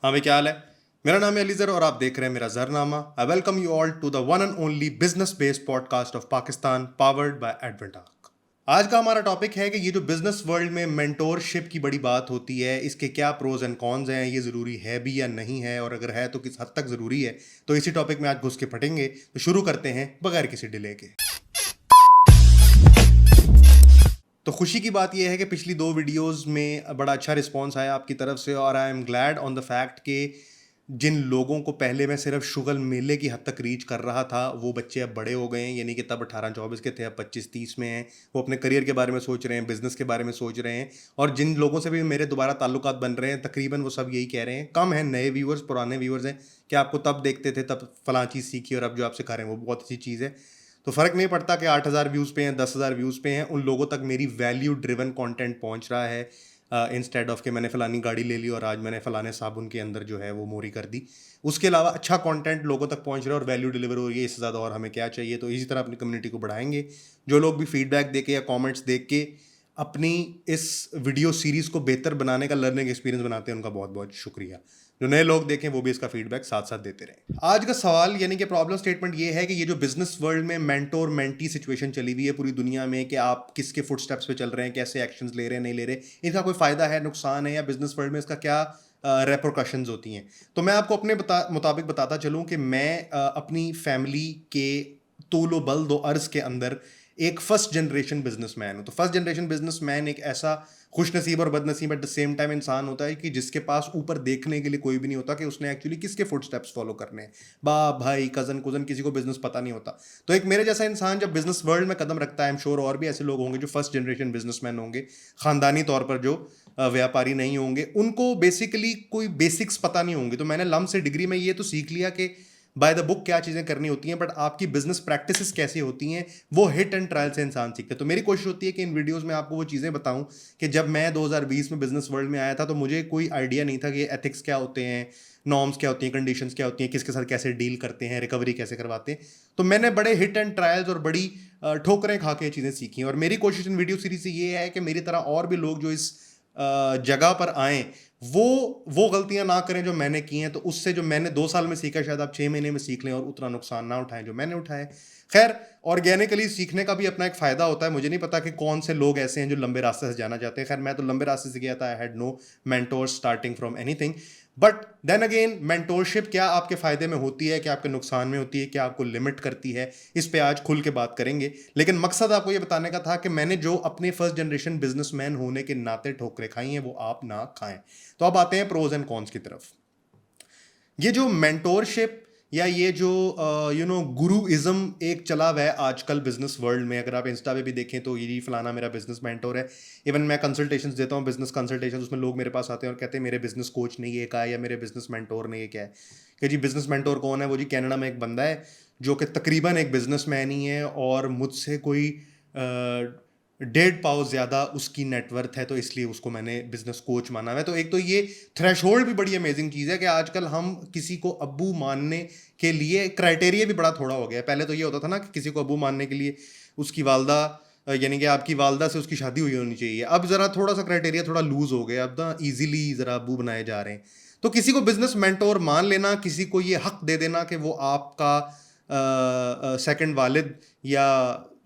हाँ भाई, क्या हाल है। मेरा नाम है अलीजर और आप देख रहे हैं मेरा जरनामा। I welcome you all to the one and only business based podcast of Pakistan, powered by एडवेंटाक। आज का हमारा टॉपिक है कि ये जो बिजनेस वर्ल्ड में मेंटोरशिप की बड़ी बात होती है, इसके क्या प्रोज एंड कॉन्स हैं, ये ज़रूरी है भी या नहीं है, और अगर है तो किस हद तक ज़रूरी है। तो इसी टॉपिक में आज घुस के पढ़ेंगे। तो शुरू करते हैं बगैर किसी डिले के। तो खुशी की बात यह है कि पिछली 2 वीडियोस में बड़ा अच्छा रिस्पांस आया आपकी तरफ से, और I am glad on the fact कि जिन लोगों को पहले मैं सिर्फ शुगल मेले की हद तक रीच कर रहा था, वो बच्चे अब बड़े हो गए हैं। यानी कि तब 18-24 के थे, अब 25-30 में हैं। वो अपने करियर के बारे में सोच रहे हैं, बिजनेस के बारे में सोच रहे हैं। और जिन लोगों से भी मेरे दोबारा ताल्लुकात बन रहे हैं, तकरीबन वो सब यही कह रहे हैं। कम हैं नए व्यूअर्स, पुराने व्यूअर्स हैं कि आपको तब देखते थे, तब फलां चीज़ सीखी, और अब जो आप सिखा रहे हैं वो बहुत अच्छी चीज़ है। तो फ़र्क नहीं पड़ता कि 8,000 व्यूज़ पे हैं, 10,000 व्यूज़ पे हैं, उन लोगों तक मेरी वैल्यू ड्रिवन कंटेंट पहुंच रहा है, इंस्टेड ऑफ कि मैंने फ़लानी गाड़ी ले ली और आज मैंने फ़लाने साबुन के अंदर जो है वो मोरी कर दी। उसके अलावा अच्छा कंटेंट लोगों तक पहुंच रहा है और वैल्यू डिलीवर हो रही है। इससे ज़्यादा और हमें क्या चाहिए। तो इसी तरह अपनी कम्युनिटी को बढ़ाएंगे। जो लोग भी फीडबैक दे के या कॉमेंट्स देख के अपनी इस वीडियो सीरीज़ को बेहतर बनाने का लर्निंग एक्सपीरियंस बनाते हैं, उनका बहुत बहुत शुक्रिया। जो नए लोग देखें वो भी इसका फीडबैक साथ साथ देते रहें। आज का सवाल यानी कि प्रॉब्लम स्टेटमेंट ये है कि ये जो बिजनेस वर्ल्ड में मेंटोर मेंटी सिचुएशन चली हुई है पूरी दुनिया में, कि आप किसके फुटस्टेप्स पे चल रहे हैं, कैसे एक्शंस ले रहे हैं, नहीं ले रहे, इनका कोई फ़ायदा है, नुकसान है, या बिजनेस वर्ल्ड में इसका क्या रेपरकशंस होती हैं। तो मैं आपको अपने मुताबिक बताता चलूँ कि मैं अपनी फैमिली के तूलो बल दो अर्ज़ के अंदर एक फर्स्ट जनरेशन बिजनेसमैन हूँ। तो फर्स्ट जनरेशन बिजनेसमैन एक ऐसा खुश नसीब और बदनसीब एट द सेम टाइम इंसान होता है कि जिसके पास ऊपर देखने के लिए कोई भी नहीं होता कि उसने एक्चुअली किसके फुट स्टेप्स फॉलो करने हैं। बाप भाई कज़न कुज़न किसी को बिजनेस पता नहीं होता। तो एक मेरे जैसा इंसान जब बिजनेस वर्ल्ड में कदम रखता है, आई एम श्योर और भी ऐसे लोग होंगे जो फर्स्ट जनरेशन बिजनेसमैन होंगे, ख़ानदानी तौर पर जो व्यापारी नहीं होंगे, उनको बेसिकली कोई बेसिक्स पता नहीं होंगे। तो मैंने लम से डिग्री में ये तो सीख लिया कि बाय द बुक क्या चीज़ें करनी होती हैं, बट आपकी बिजनेस प्रैक्टिसेस कैसी होती हैं वो हिट एंड ट्रायल से इंसान सीखता है। तो मेरी कोशिश होती है कि इन वीडियोस में आपको वो चीज़ें बताऊं कि जब मैं 2020 में बिजनेस वर्ल्ड में आया था तो मुझे कोई आइडिया नहीं था कि एथिक्स क्या होते हैं, नॉर्म्स क्या होती हैं, कंडीशंस क्या होती हैं, किसके साथ कैसे डील करते हैं, रिकवरी कैसे करवाते हैं। तो मैंने बड़े हिट एंड ट्रायल्स और बड़ी ठोकरें खा के चीज़ें सीखी। और मेरी कोशिश इन वीडियो सीरीज से ये है कि मेरी तरह और भी लोग जो इस जगह पर आएँ वो गलतियां ना करें जो मैंने की हैं। तो उससे जो मैंने 2 साल में सीखा शायद आप 6 महीने में सीख लें और उतना नुकसान ना उठाएं जो मैंने उठाए। खैर, ऑर्गेनिकली सीखने का भी अपना एक फ़ायदा होता है। मुझे नहीं पता कि कौन से लोग ऐसे हैं जो लंबे रास्ते से जाना चाहते हैं। खैर, मैं तो लंबे रास्ते से गया था। I had no mentor starting from anything. But then again, mentorship क्या आपके फ़ायदे में होती है, क्या आपके नुकसान में होती है, क्या आपको लिमिट करती है, इस पे आज खुल के बात करेंगे। लेकिन मकसद आपको ये बताने का था कि मैंने जो अपने फर्स्ट जनरेशन बिजनेसमैन होने के नाते ठोकरें खाई हैं वो आप ना खाएं। तो अब आते हैं प्रोज एंड कॉन्स की तरफ। ये जो मेंटोरशिप या ये जो गुरुइज्म एक चला हुआ है आजकल बिजनेस वर्ल्ड में, अगर आप इंस्टा पे भी देखें तो ये फलाना मेरा बिजनेस मेंटोर है। इवन मैं कंसल्टेशंस देता हूँ, बिजनेस कंसल्टेशन, उसमें लोग मेरे पास आते हैं और कहते हैं मेरे बिजनेस कोच ने ये कहा है या मेरे बिजनेस मेंटोर ने ये क्या है। कि जी बिजनेस मेंटोर कौन है? वो जी कनाडा में एक बंदा है जो कि तकरीबन एक बिजनेसमैन ही है और मुझसे कोई 1.5 पाव ज़्यादा उसकी नेटवर्थ है, तो इसलिए उसको मैंने बिजनेस कोच माना है। तो एक तो ये थ्रेशोल्ड भी बड़ी अमेजिंग चीज़ है कि आजकल हम किसी को अब्बू मानने के लिए क्राइटेरिया भी बड़ा थोड़ा हो गया है। पहले तो ये होता था ना कि किसी को अब्बू मानने के लिए उसकी वालदा, यानी कि आपकी वालदा से उसकी शादी हुई होनी चाहिए। अब ज़रा थोड़ा सा क्राइटेरिया थोड़ा लूज़ हो गया, अब ना ईजिली ज़रा अब्बू बनाए जा रहे हैं। तो किसी को बिजनेस मेंटोर मान लेना, किसी को ये हक दे देना कि वो आपका सेकंड वालिद, या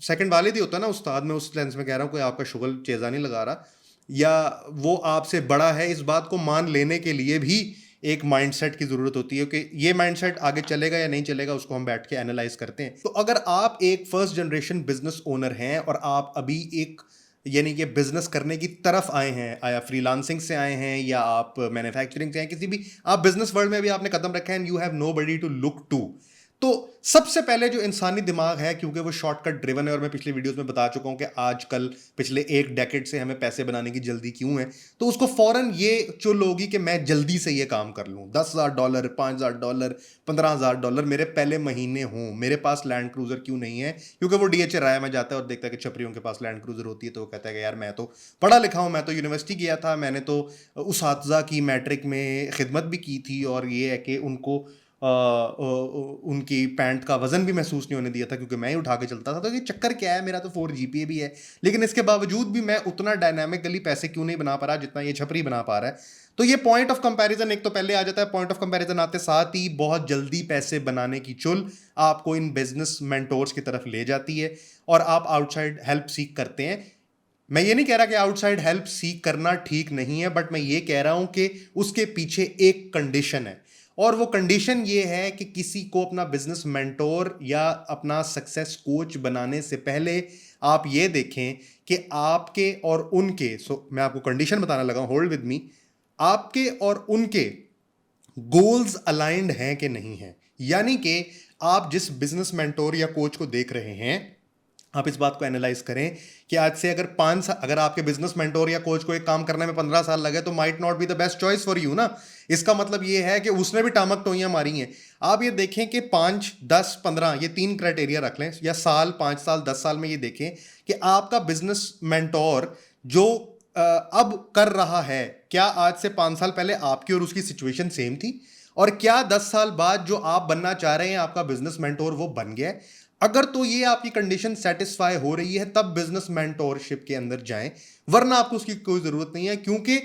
सेकंड वालिद ही होता है ना उस्ताद, में उस लेंस में कह रहा हूँ, कोई आपका शुगल चेज़ा नहीं लगा रहा, या वो आपसे बड़ा है, इस बात को मान लेने के लिए भी एक माइंडसेट की ज़रूरत होती है कि ये माइंडसेट आगे चलेगा या नहीं चलेगा, उसको हम बैठ के एनालाइज करते हैं। तो अगर आप एक फर्स्ट जनरेशन बिजनेस ओनर हैं और आप अभी एक यानी कि बिजनेस करने की तरफ आए हैं, या फ्रीलांसिंग से आए हैं या आप मैन्युफैक्चरिंग से हैं, किसी भी आप बिजनेस वर्ल्ड में अभी आपने कदम रखा है and you have nobody to look to, तो सबसे पहले जो इंसानी दिमाग है, क्योंकि वो शॉर्टकट ड्रिवन है और मैं पिछले वीडियोस में बता चुका हूं कि आजकल पिछले 1 डेकेड से हमें पैसे बनाने की जल्दी क्यों है, तो उसको फौरन ये चुल होगी कि मैं जल्दी से ये काम कर लूं। $10,000, $5,000, $15,000 मेरे पहले महीने हों, मेरे पास लैंड क्रूजर क्यों नहीं है? क्योंकि वो डीएचए राय में जाता है और देखता है कि छपरियों के पास लैंड क्रूजर होती है, तो वो कहता है कि यार मैं तो पढ़ा लिखा हूं, मैं तो यूनिवर्सिटी गया था, मैंने तो उसातिज़ा की मैट्रिक में खिदमत भी की थी, और ये है कि उनको उनकी पैंट का वजन भी महसूस नहीं होने दिया था क्योंकि मैं ही उठा के चलता था। तो ये चक्कर क्या है, मेरा तो 4 जीपीए भी है, लेकिन इसके बावजूद भी मैं उतना डायनामिकली पैसे क्यों नहीं बना पा रहा जितना ये छपरी बना पा रहा है। तो ये पॉइंट ऑफ कंपैरिजन एक तो पहले आ जाता है। पॉइंट ऑफ कंपैरिजन आते साथ ही बहुत जल्दी पैसे बनाने की चुल आपको इन बिजनेस मेंटोर्स की तरफ ले जाती है और आप आउटसाइड हेल्प सीख करते हैं। मैं ये नहीं कह रहा कि आउटसाइड हेल्प सीख करना ठीक नहीं है, बट मैं ये कह रहा हूं कि उसके पीछे एक कंडीशन है, और वो कंडीशन ये है कि किसी को अपना बिजनेस मेंटोर या अपना सक्सेस कोच बनाने से पहले आप ये देखें कि आपके और उनके, मैं आपको कंडीशन बताने लगा, होल्ड विद मी, आपके और उनके गोल्स अलाइंड हैं कि नहीं हैं। यानी कि आप जिस बिजनेस मेंटोर या कोच को देख रहे हैं, आप इस बात को एनालाइज करें कि आज से अगर 5 साल, अगर आपके बिजनेस मेंटोर या कोच को एक काम करने में 15 साल लगे तो might not be the best choice for you ना। इसका मतलब ये है कि उसने भी टामक टोइयां मारी हैं। आप ये देखें कि 5, 10, 15 ये 3 क्राइटेरिया रख लें, या साल, 5 साल, 10 साल में ये देखें कि आपका बिजनेस मेंटोर जो अब कर रहा है, क्या आज से 5 साल पहले आपकी और उसकी सिचुएशन सेम थी, और क्या 10 साल बाद जो आप बनना चाह रहे हैं आपका बिजनेस मेंटोर वो बन गया है। अगर तो ये आपकी कंडीशन सेटिस्फाई हो रही है तब बिजनेस मेंटोरशिप के अंदर जाएं, वरना आपको उसकी कोई जरूरत नहीं है। क्योंकि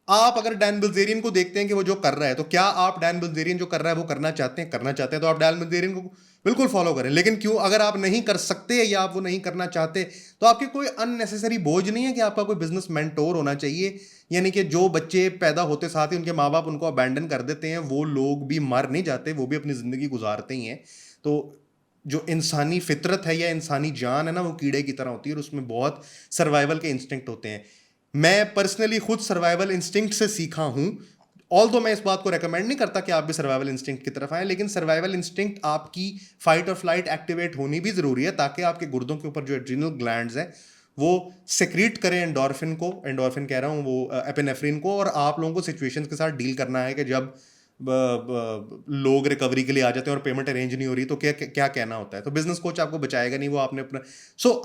आप अगर डैन बिल्जेरियन को देखते हैं कि वो जो कर रहा है, तो क्या आप डैन बिल्जेरियन जो कर रहा है वो करना चाहते हैं? करना चाहते हैं तो आप डैन बिल्जेरियन को बिल्कुल फॉलो करें। लेकिन क्यों, अगर आप नहीं कर सकते या आप वो नहीं करना चाहते, तो आपके कोई अननेसेसरी बोझ नहीं है कि आपका कोई बिजनेस मेंटोर होना चाहिए। यानी कि जो बच्चे पैदा होते साथ ही उनके माँ बाप उनको अबैंडन कर देते हैं, वो लोग भी मर नहीं जाते, वो भी अपनी जिंदगी गुजारते ही हैं। तो जो इंसानी फितरत है या इंसानी जान है ना, वो कीड़े की तरह होती है और उसमें बहुत सर्वाइवल के इंस्टिंक्ट होते हैं। मैं पर्सनली खुद सर्वाइवल इंस्टिंक्ट से सीखा हूं। ऑल्दो मैं इस बात को रेकमेंड नहीं करता कि आप भी सर्वाइवल इंस्टिंक्ट की तरफ आए, लेकिन सर्वाइवल इंस्टिंक्ट आपकी फाइट और फ्लाइट एक्टिवेट होनी भी जरूरी है, ताकि आपके गुर्दों के ऊपर जो एड्रिनल ग्लैंड्स हैं वो सेक्रीट करें एंडोर्फिन को, एंडोर्फिन कह रहा हूँ, वो एपिनेफ्रिन को। और आप लोगों को सिचुएशंस के साथ डील करना है कि जब लोग रिकवरी के लिए आ जाते हैं और पेमेंट अरेंज नहीं हो रही, तो क्या क्या कहना होता है। तो बिजनेस कोच आपको बचाएगा नहीं, वो आपने अपना।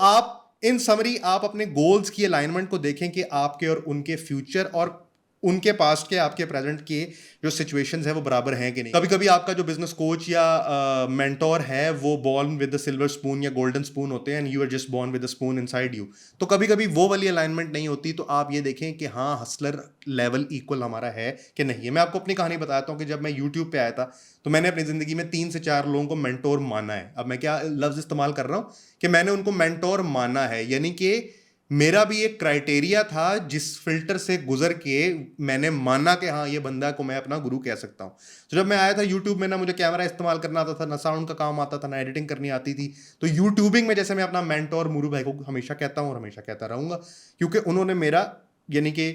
आप इन समरी आप अपने गोल्स की अलाइनमेंट को देखें कि आपके और उनके फ्यूचर और उनके पास्ट के आपके प्रेजेंट के जो सिचुएशंस है वो बराबर हैं कि नहीं। कभी कभी आपका जो बिजनेस कोच या मेंटोर है वो born with the silver spoon या गोल्डन स्पून होते हैं, and you are just born with the spoon inside you. तो कभी कभी वो वाली अलाइनमेंट नहीं होती, तो आप ये देखें कि हाँ, हसलर लेवल इक्वल हमारा है कि नहीं है। मैं आपको अपनी कहानी बताता हूँ कि जब मैं यूट्यूब पे आया था, तो मैंने अपनी जिंदगी में 3 से 4 लोगों को मेंटोर माना है। अब मैं क्या लफ्ज इस्तेमाल कर रहा हूँ कि मैंने उनको मेंटोर माना है, यानी कि मेरा भी एक क्राइटेरिया था जिस फिल्टर से गुजर के मैंने माना कि हाँ, ये बंदा को मैं अपना गुरु कह सकता हूँ। तो जब मैं आया था यूट्यूब में, ना मुझे कैमरा इस्तेमाल करना आता था, ना साउंड का काम आता था, ना एडिटिंग करनी आती थी। तो यूट्यूबिंग में जैसे मैं अपना मेंटोर मुरू भाई को हमेशा कहता हूँ और हमेशा कहता रहूंगा, क्योंकि उन्होंने मेरा यानी कि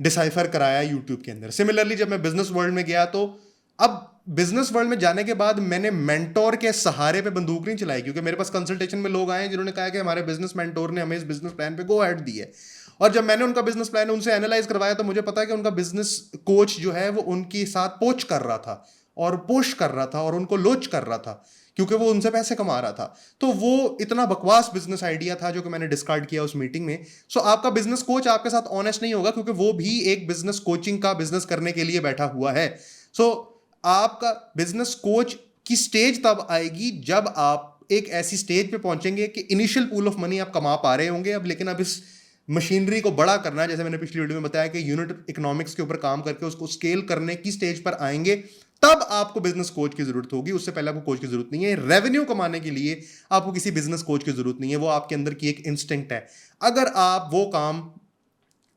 डिसाइफर कराया यूट्यूब के अंदर। सिमिलरली जब मैं बिजनेस वर्ल्ड में गया, तो अब बिजनेस वर्ल्ड में जाने के बाद मैंने मेंटोर के सहारे पे बंदूक नहीं चलाई, क्योंकि मेरे पास कंसल्टेशन में लोग आए जिन्होंने कहा कि हमारे बिजनेस मेंटोर ने हमें इस बिजनेस प्लान पे गो अहेड दी है। और जब मैंने उनका बिजनेस प्लान उनसे एनालाइज करवाया, तो मुझे पता है कि उनका बिजनेस कोच जो है वो उनके साथ पोच कर रहा था और पुश कर रहा था और उनको लोच कर रहा था, क्योंकि वो उनसे पैसे कमा रहा था। तो वो इतना बकवास बिजनेस आइडिया था जो कि मैंने डिस्कार्ड किया उस मीटिंग में। सो आपका बिजनेस कोच आपके साथ ऑनेस्ट नहीं होगा, क्योंकि वो भी एक बिजनेस कोचिंग का बिजनेस करने के लिए बैठा हुआ है। सो आपका बिजनेस कोच की स्टेज तब आएगी जब आप एक ऐसी स्टेज पे पहुंचेंगे कि इनिशियल पूल ऑफ मनी आप कमा पा रहे होंगे अब, लेकिन अब इस मशीनरी को बड़ा करना है, जैसे मैंने पिछली वीडियो में बताया कि यूनिट इकोनॉमिक्स के ऊपर काम करके उसको स्केल करने की स्टेज पर आएंगे, तब आपको बिजनेस कोच की जरूरत होगी। उससे पहले आपको कोच की जरूरत नहीं है। रेवेन्यू कमाने के लिए आपको किसी बिजनेस कोच की जरूरत नहीं है, वो आपके अंदर की एक इंस्टिंक्ट है। अगर आप वो काम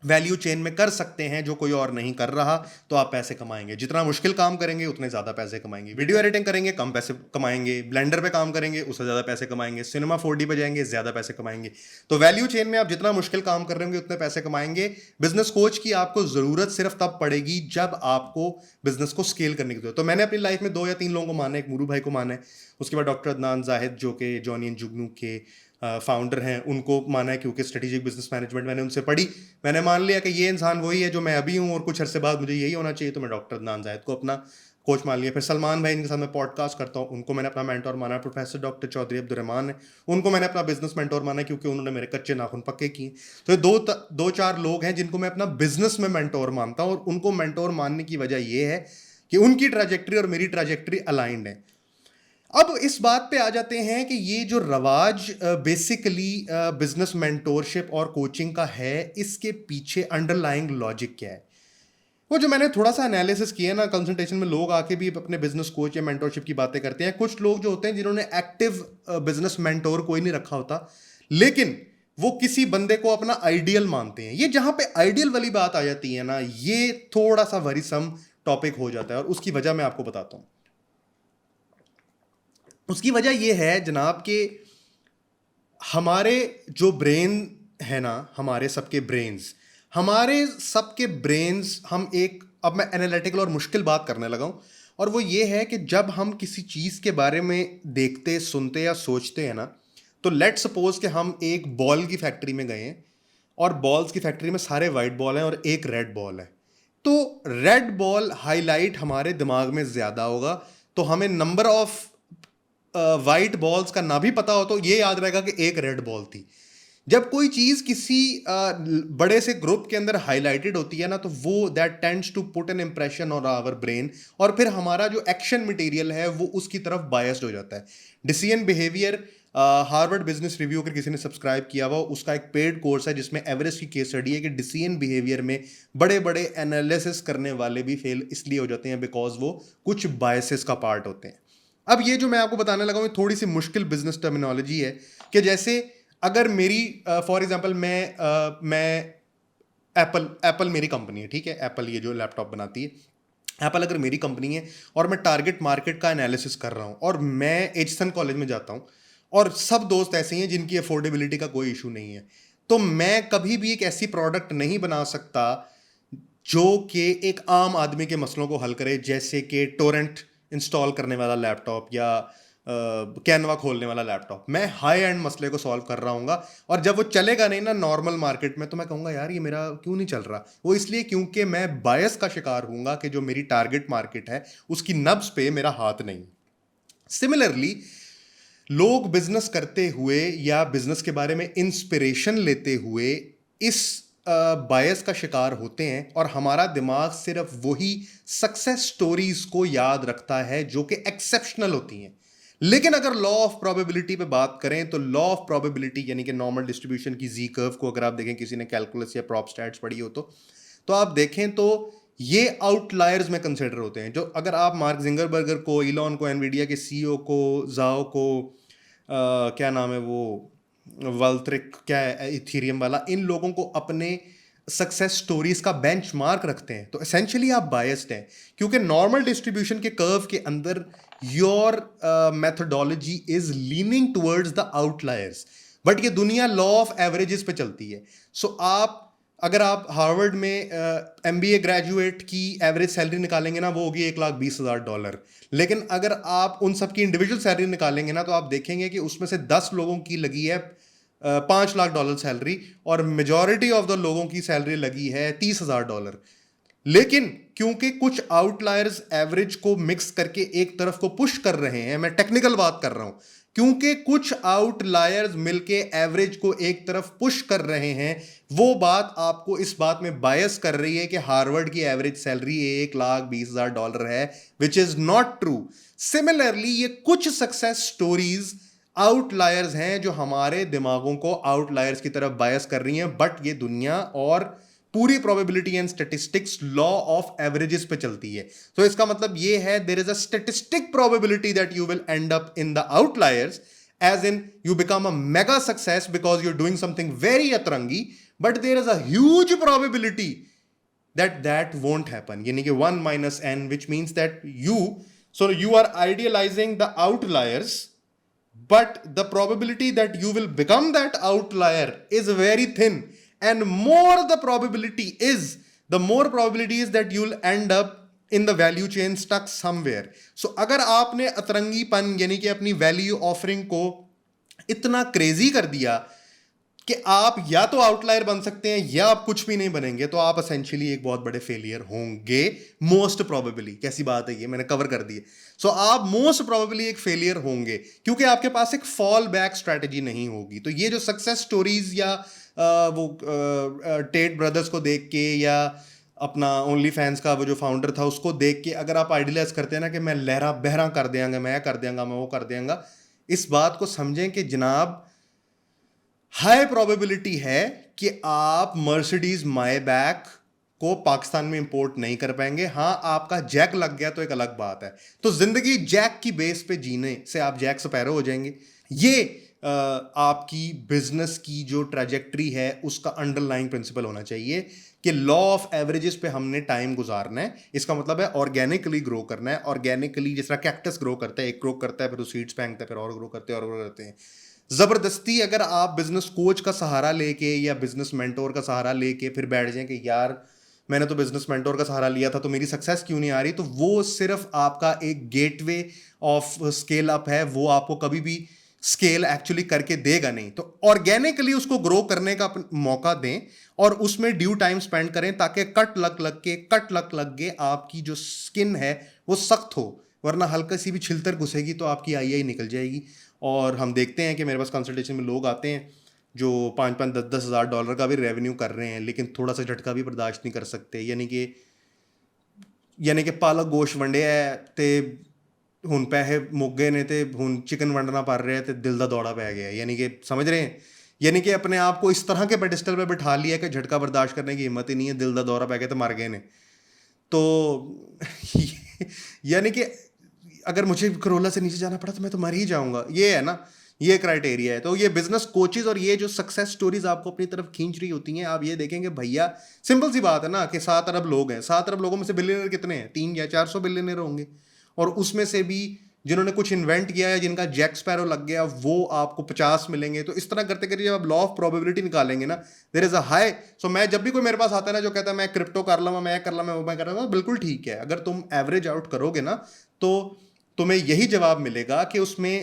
वैल्यू चेन में कर सकते हैं जो कोई और नहीं कर रहा, तो आप पैसे कमाएंगे। जितना मुश्किल काम करेंगे उतने ज्यादा पैसे कमाएंगे। वीडियो एडिटिंग करेंगे, कम पैसे कमाएंगे। ब्लेंडर पे काम करेंगे, उससे ज्यादा पैसे कमाएंगे। सिनेमा 4D पे जाएंगे, ज्यादा पैसे कमाएंगे। तो वैल्यू चेन में आप जितना मुश्किल काम कर रहे होंगे उतने पैसे कमाएंगे। बिजनेस कोच की आपको जरूरत सिर्फ तब पड़ेगी जब आपको बिजनेस को स्केल करने की जरूरत। तो मैंने अपनी लाइफ में 2 या 3 लोगों को माना है। एक मुरू भाई को माना है, उसके बाद डॉक्टर अदनान जाहिद जो कि जॉनी एंड जुगनू के फाउंडर हैं, उनको माना है, क्योंकि स्ट्रेटेजिक बिजनेस मैनेजमेंट मैंने उनसे पढ़ी। मैंने मान लिया कि ये इंसान वही है जो मैं अभी हूँ और कुछ अरसे बाद मुझे यही होना चाहिए, तो मैं डॉक्टर अदनान जाहिद को अपना कोच मान लिया। फिर सलमान भाई, इनके साथ मैं पॉडकास्ट करता हूँ, उनको मैंने अपना मेंटोर माना। प्रोफेसर डॉक्टर चौधरी अब्दुर्रहमान है, उनको मैंने अपना बिजनेस मेंटोर माना, क्योंकि उन्होंने मेरे कच्चे नाखून पक्के किए। तो ये 2-4 लोग हैं जिनको मैं अपना बिजनेस में मेंटोर मानता हूँ, और उनको मेंटोर मानने की वजह यह है कि उनकी ट्रैजेक्टरी और मेरी ट्रैजेक्टरी अलाइंड है। अब इस बात पे आ जाते हैं कि ये जो रवाज बेसिकली बिजनेस मेंटोरशिप और कोचिंग का है, इसके पीछे अंडरलाइंग लॉजिक क्या है? वो जो मैंने थोड़ा सा एनालिसिस किया ना, कंसल्टेशन में लोग आके भी अपने बिजनेस कोच या मेंटोरशिप की बातें करते हैं। कुछ लोग जो होते हैं जिन्होंने एक्टिव बिजनेस मेंटोर कोई नहीं रखा होता, लेकिन वो किसी बंदे को अपना आइडियल मानते हैं। ये जहां पे आइडियल वाली बात आ जाती है ना, ये थोड़ा सा वरीसम टॉपिक हो जाता है, और उसकी वजह मैं आपको बताता हूं। उसकी वजह यह है जनाब कि हमारे जो ब्रेन है ना, हमारे सबके ब्रेन्स, हम एक, अब मैं एनालिटिकल और मुश्किल बात करने लगा हूं, और वो ये है कि जब हम किसी चीज़ के बारे में देखते, सुनते या सोचते हैं ना, तो लेट सपोज कि हम एक बॉल की फैक्ट्री में गए हैं, और बॉल्स की फैक्ट्री में सारे वाइट बॉल हैं और एक रेड बॉल है। तो रेड बॉल हाईलाइट हमारे दिमाग में ज़्यादा होगा, तो हमें नंबर ऑफ वाइट बॉल्स का ना भी पता हो तो ये याद रहेगा कि एक रेड बॉल थी। जब कोई चीज किसी बड़े से ग्रुप के अंदर हाईलाइटेड होती है ना, तो वो that tends to put an impression on our brain, और फिर हमारा जो एक्शन मटेरियल है वो उसकी तरफ बायस्ड हो जाता है। Decision behaviour, Harvard business review अगर किसी ने सब्सक्राइब किया हुआ, उसका एक पेड कोर्स है जिसमें एवरेस्ट की केस स्टडी है कि डिसीजन बिहेवियर में बड़े बड़े एनालिसिस करने वाले भी फेल इसलिए हो जाते हैं बिकॉज वो कुछ बायसेस का पार्ट होते हैं। अब ये जो मैं आपको बताने लगा हूँ थोड़ी सी मुश्किल बिजनेस टर्मिनोलॉजी है, कि जैसे अगर मेरी फॉर एग्जांपल मैं एप्पल मेरी कंपनी है, ठीक है, एप्पल ये जो लैपटॉप बनाती है, एप्पल अगर मेरी कंपनी है और मैं टारगेट मार्केट का एनालिसिस कर रहा हूँ, और मैं एचसन कॉलेज में जाता हूँ, और सब दोस्त ऐसे हैं जिनकी अफोर्डेबिलिटी का कोई इशू नहीं है, तो मैं कभी भी एक ऐसी प्रोडक्ट नहीं बना सकता जो कि एक आम आदमी के मसलों को हल करे, जैसे कि टोरेंट इंस्टॉल करने वाला लैपटॉप या कैनवा खोलने वाला लैपटॉप। मैं हाई एंड मसले को सॉल्व कर रहा हूँ, और जब वो चलेगा नहीं ना नॉर्मल मार्केट में, तो मैं कहूँगा यार ये मेरा क्यों नहीं चल रहा। वो इसलिए क्योंकि मैं बायस का शिकार हूँगा कि जो मेरी टारगेट मार्केट है उसकी नब्ज पे मेरा हाथ नहीं। सिमिलरली लोग बिजनेस करते हुए या बिजनेस के बारे में इंस्पिरेशन लेते हुए इस बायस का शिकार होते हैं, और हमारा दिमाग सिर्फ वही सक्सेस स्टोरीज को याद रखता है जो कि एक्सेप्शनल होती हैं। लेकिन अगर लॉ ऑफ प्रोबेबिलिटी पे बात करें, तो लॉ ऑफ प्रोबेबिलिटी यानी कि नॉर्मल डिस्ट्रीब्यूशन की जी कर्व को अगर आप देखें, किसी ने कैलकुलस या प्रॉप स्टैट्स पढ़ी हो तो आप देखें तो ये आउटलायर्स में कंसिडर होते हैं। जो अगर आप मार्क जिंगरबर्गर को, इलॉन को, एनवीडिया के सीईओ को, जाओ को, क्या नाम है वो, वल्थरिक क्या है इथीरियम वाला, इन लोगों को अपने सक्सेस स्टोरीज का बेंचमार्क रखते हैं, तो एसेंशियली आप बायस्ड हैं, क्योंकि नॉर्मल डिस्ट्रीब्यूशन के कर्व के अंदर your methodology is leaning towards the outliers, but ये दुनिया लॉ ऑफ एवरेजेस पे चलती है। सो अगर आप हार्वर्ड में एमबीए ग्रेजुएट की एवरेज सैलरी निकालेंगे ना, वो होगी $1,20,000। लेकिन अगर आप उन सब की इंडिविजुअल सैलरी निकालेंगे ना, तो आप देखेंगे कि उसमें से 10 लोगों की लगी है $5 लाख सैलरी, और मेजॉरिटी ऑफ द लोगों की सैलरी लगी है $30,000। लेकिन क्योंकि कुछ आउटलायर्स एवरेज को मिक्स करके एक तरफ को पुश कर रहे हैं, मैं टेक्निकल बात कर रहा हूं, क्योंकि कुछ आउटलायर्स मिलके एवरेज को एक तरफ पुश कर रहे हैं, वो बात आपको इस बात में बायस कर रही है कि हार्वर्ड की एवरेज सैलरी $1,20,000 है, which is not true. Similarly ये कुछ सक्सेस स्टोरीज आउटलायर्स हैं जो हमारे दिमागों को आउटलायर्स की तरफ बायस कर रही हैं, बट ये दुनिया और पूरी probability and statistics law of averages पे चलती है। तो इसका मतलब ये है, there is a statistic probability that you will end up in the outliers, as in you become a mega success because you're doing something very atrangi, but there is a huge probability that that won't happen, यानी कि 1 minus n, which means that you are idealizing the outliers, but the probability that you will become that outlier is very thin, and the more probability is that you'll end up in the value chain stuck somewhere. So अगर आपने अतरंगीपन यानी कि अपनी value offering को इतना crazy कर दिया कि आप या तो आउटलायर बन सकते हैं या आप कुछ भी नहीं बनेंगे, तो आप एसेंशियली एक बहुत बड़े फेलियर होंगे मोस्ट प्रोबेबली। कैसी बात है ये, मैंने कवर कर दी है। सो आप मोस्ट प्रोबेबली एक फेलियर होंगे क्योंकि आपके पास एक फॉल बैक स्ट्रैटेजी नहीं होगी। तो ये जो सक्सेस स्टोरीज या वो टेट ब्रदर्स को देख के या अपना ओनली फैंस का वो जो फाउंडर था उसको देख के अगर आप आइडियलाइज करते हैं ना कि मैं लहरा बहरा कर देंगे, मैं कर देंगे, मैं वो कर देंगे, इस बात को समझें कि जनाब हाई प्रोबेबिलिटी है कि आप मर्सिडीज मायबैक को पाकिस्तान में इंपोर्ट नहीं कर पाएंगे। हाँ, आपका जैक लग गया तो एक अलग बात है। तो जिंदगी जैक की बेस पे जीने से आप जैक स्पैरो हो जाएंगे। ये आपकी बिजनेस की जो ट्रैजेक्टरी है उसका अंडरलाइंग प्रिंसिपल होना चाहिए कि लॉ ऑफ एवरेजेस पे हमने टाइम गुजारना है। इसका मतलब है ऑर्गेनिकली ग्रो करना है। ऑर्गेनिकली जिस तरह कैक्टस ग्रो करता है, एक ग्रो करता है फिर सीड्स फेंकता है, फिर और ग्रो करते हैं और ग्रो करते हैं। जबरदस्ती अगर आप बिजनेस कोच का सहारा लेके या बिजनेस मेंटोर का सहारा लेके फिर बैठ जाएं कि यार मैंने तो बिजनेस मेंटोर का सहारा लिया था तो मेरी सक्सेस क्यों नहीं आ रही, तो वो सिर्फ आपका एक गेटवे ऑफ स्केल अप है। वो आपको कभी भी स्केल एक्चुअली करके देगा नहीं। तो ऑर्गेनिकली उसको ग्रो करने का मौका दें और उसमें ड्यू टाइम स्पेंड करें ताकि कट लग के आपकी जो स्किन है वो सख्त हो, वरना हल्का सी भी छिलतर घुसेगी तो आपकी आई निकल जाएगी। और हम देखते हैं कि मेरे पास कंसल्टेशन में लोग आते हैं जो 5-5 10 10 हज़ार डॉलर का भी रेवेन्यू कर रहे हैं लेकिन थोड़ा सा झटका भी बर्दाश्त नहीं कर सकते। यानी कि पालक गोश्त वंडिया है ते ਹੁਣ ਪੈਸੇ ਮੁੱਕ गए ने ते ਹੁਣ चिकन वंडना पड़ रहा है तो दिल का दौड़ा पै गया है। यानी कि समझ रहे हैं, यानी कि अपने आप को इस तरह के पेडिस्टल पे बिठा लिया कि झटका बर्दाश्त करने की हिम्मत ही नहीं है, दिल का दौरा पै गया तो मर गए ने। तो यानी कि अगर मुझे करोला से नीचे जाना पड़ा तो मैं तो मर ही जाऊंगा। ये है ना, ये क्राइटेरिया है। तो ये बिजनेस कोचेज और ये जो सक्सेस स्टोरीज आपको अपनी तरफ खींच रही होती हैं, आप ये देखेंगे भैया सिंपल सी बात है ना कि 7 अरब लोग हैं, 7 अरब लोगों में से बिलियनर कितने हैं? 300 या 400 बिलियनर होंगे। और उसमें से भी जिन्होंने कुछ इन्वेंट किया है, जिनका जैक स्पैरो लग गया, वो आपको 50 मिलेंगे। तो इस तरह करते करते जब आप लॉ ऑफ प्रोबेबिलिटी निकालेंगे ना, देयर इज अ हाई। सो मैं जब भी कोई मेरे पास आता है ना जो कहता है मैं क्रिप्टो कर लूँ, मैं कर लूँ, मैं वो मैं कर रहा हूँ, बिल्कुल ठीक है। अगर तुम एवरेज आउट करोगे ना तो तुम्हें यही जवाब मिलेगा कि उसमें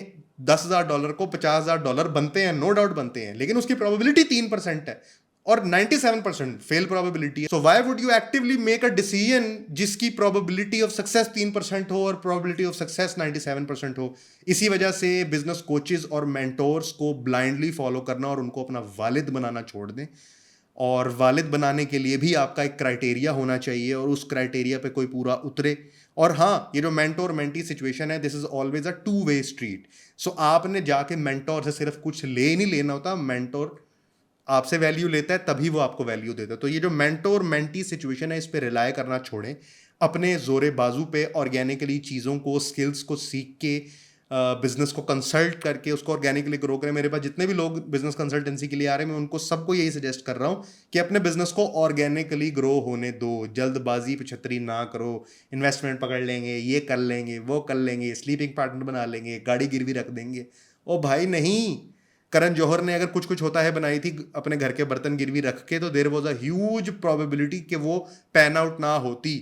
$10,000 को $50,000 बनते हैं, नो डाउट बनते हैं, लेकिन उसकी प्रोबेबिलिटी 3% है और 97% फेल प्रोबेबिलिटी है। So why would you actively make a decision जिसकी प्रोबेबिलिटी ऑफ सक्सेस 3% हो और प्रोबेबिलिटी ऑफ सक्सेस 97% हो? इसी वजह से बिजनेस कोचेज और मेंटोर्स को ब्लाइंडली फॉलो करना और उनको अपना वालिद बनाना छोड़ दें। और वालिद बनाने के लिए भी आपका एक क्राइटेरिया होना चाहिए और उस क्राइटेरिया पे कोई पूरा उतरे। और हाँ, ये जो मेंटोर मेंटी सिचुएशन है, this is always a two way street. So आपने जाके मेंटोर से सिर्फ कुछ ले ही नहीं लेना होता, मेंटोर आपसे वैल्यू लेता है तभी वो आपको वैल्यू देता है। तो ये जो मेंटोर मेंटी सिचुएशन है, इस पे रिलाय करना छोड़ें। अपने जोरे बाजू पे ऑर्गेनिकली चीज़ों को, स्किल्स को सीख के, बिजनेस को कंसल्ट करके उसको ऑर्गेनिकली ग्रो करें। मेरे पास जितने भी लोग बिजनेस कंसल्टेंसी के लिए आ रहे हैं, मैं उनको सबको यही सजेस्ट कर रहा हूँ कि अपने बिजनेस को ऑर्गेनिकली ग्रो होने दो। जल्दबाजी पे छतरी ना करो। इन्वेस्टमेंट पकड़ लेंगे, ये कर लेंगे, वो कर लेंगे, स्लीपिंग पार्टनर बना लेंगे, गाड़ी गिरवी रख देंगे। ओ भाई नहीं। करण जौहर ने अगर कुछ कुछ होता है बनाई थी अपने घर के बर्तन गिरवी रख के, तो there was a huge probability कि वो पैन आउट ना होती।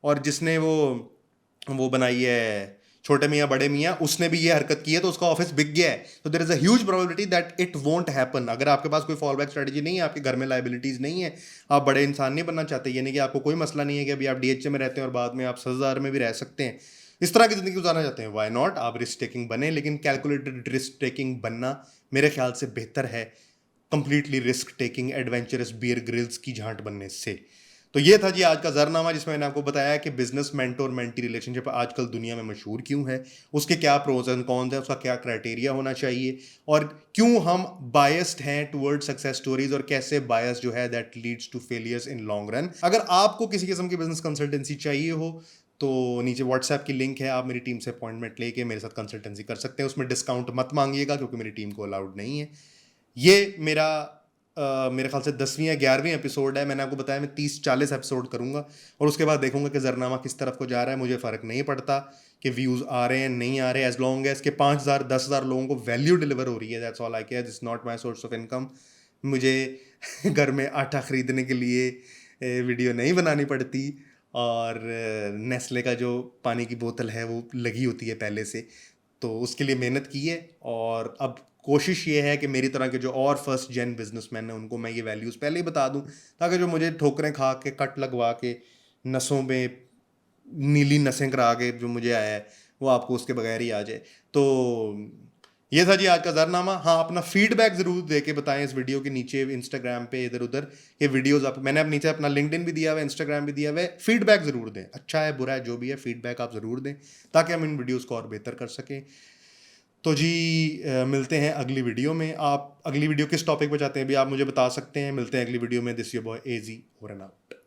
और जिसने वो बनाई है छोटे मियाँ बड़े मियाँ, उसने भी ये हरकत की है तो उसका ऑफिस बिक गया है। तो there is a huge probability that it won't happen. अगर आपके पास कोई फॉल बैक स्ट्रेटजी नहीं है, आपके घर में लाइबिलिटीज नहीं है, आप बड़े इंसान नहीं बनना चाहते, यानी कि आपको कोई मसला नहीं है कि अभी आप डीएचए में रहते हैं और बाद में आप 10,000 में भी रह सकते हैं, इस तरह की जिंदगी गुजारना चाहते हैं, व्हाई नॉट? आप रिस्क टेकिंग बने, लेकिन कैलकुलेटेड रिस्क टेकिंग बनना मेरे ख्याल से बेहतर है completely risk taking adventurous Bear Grylls की झांट बनने से। तो ये था जी आज का जरनामा, जिसमें मैंने आपको बताया कि बिजनेस मेंटोर मेंटी रिलेशनशिप आजकल दुनिया में मशहूर क्यों है, उसके क्या प्रोज एंड कॉन्स है, उसका क्या क्राइटेरिया होना चाहिए, और क्यों हम बायस्ड हैं टुवर्ड सक्सेस स्टोरीज, और कैसे बायस जो है that leads to failures in long run. अगर आपको किसी किस्म की बिजनेस कंसल्टेंसी चाहिए हो तो नीचे व्हाट्सएप की लिंक है, आप मेरी टीम से अपॉइंटमेंट लेके मेरे साथ कंसल्टेंसी कर सकते हैं। उसमें डिस्काउंट मत मांगिएगा क्योंकि मेरी टीम को अलाउड नहीं है। ये मेरे ख्याल से 10वीं या 11वीं एपिसोड है। मैंने आपको बताया मैं 30-40 एपिसोड करूंगा और उसके बाद देखूंगा कि जरनामा किस तरफ को जा रहा है। मुझे फ़र्क नहीं पड़ता कि व्यूज़ आ रहे हैं नहीं आ रहे, एज लॉन्ग एज के 5,000-10,000 लोगों को वैल्यू डिलीवर हो रही है, that's all I care. This not my source of income. मुझे घर में आटा ख़रीदने के लिए वीडियो नहीं बनानी पड़ती, और नेस्ले का जो पानी की बोतल है वो लगी होती है पहले से, तो उसके लिए मेहनत की है। और अब कोशिश ये है कि मेरी तरह के जो और फर्स्ट जेन बिजनेसमैन हैं उनको मैं ये वैल्यूज़ पहले ही बता दूं, ताकि जो मुझे ठोकरें खा के कट लगवा के नसों में नीली नसें करा के जो मुझे आया है वो आपको उसके बगैर ही आ जाए। तो ये था जी आज का ज़रनामा। हाँ, अपना फीडबैक ज़रूर दे के बताएं इस वीडियो के नीचे, इंस्टाग्राम पे इधर उधर ये वीडियोस आप, मैंने अब नीचे अपना लिंक्डइन भी दिया हुआ है, इंस्टाग्राम भी दिया हुआ है। फीडबैक ज़रूर दें, अच्छा है बुरा है जो भी है, फीडबैक आप ज़रूर दें ताकि हम इन वीडियोस को और बेहतर कर सकें। तो जी मिलते हैं अगली वीडियो में। आप अगली वीडियो किस टॉपिक पे चाहते हैं भी आप मुझे बता सकते हैं। मिलते हैं अगली वीडियो में। This your boy AG, over and out.